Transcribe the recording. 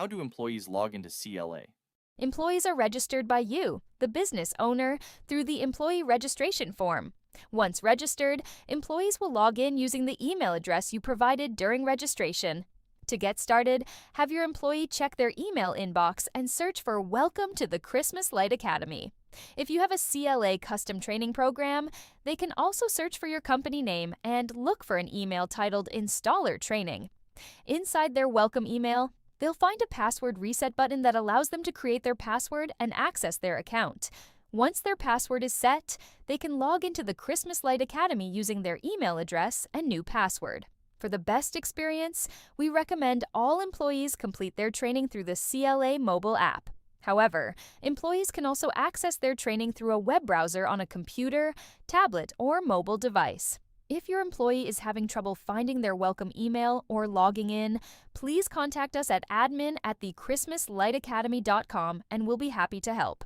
How do employees log into CLA? Employees are registered by you, the business owner, through the employee registration form. Once registered, employees will log in using the email address you provided during registration. To get started, have your employee check their email inbox and search for Welcome to the Christmas Light Academy. If you have a CLA custom training program, they can also search for your company name and look for an email titled Installer Training. Inside their welcome email, they'll find a password reset button that allows them to create their password and access their account. Once their password is set, they can log into the Christmas Light Academy using their email address and new password. For the best experience, we recommend all employees complete their training through the CLA Mobile App. However, employees can also access their training through a web browser on a computer, tablet, or mobile device. If your employee is having trouble finding their welcome email or logging in, please contact us at admin@thechristmaslightacademy.com and we'll be happy to help.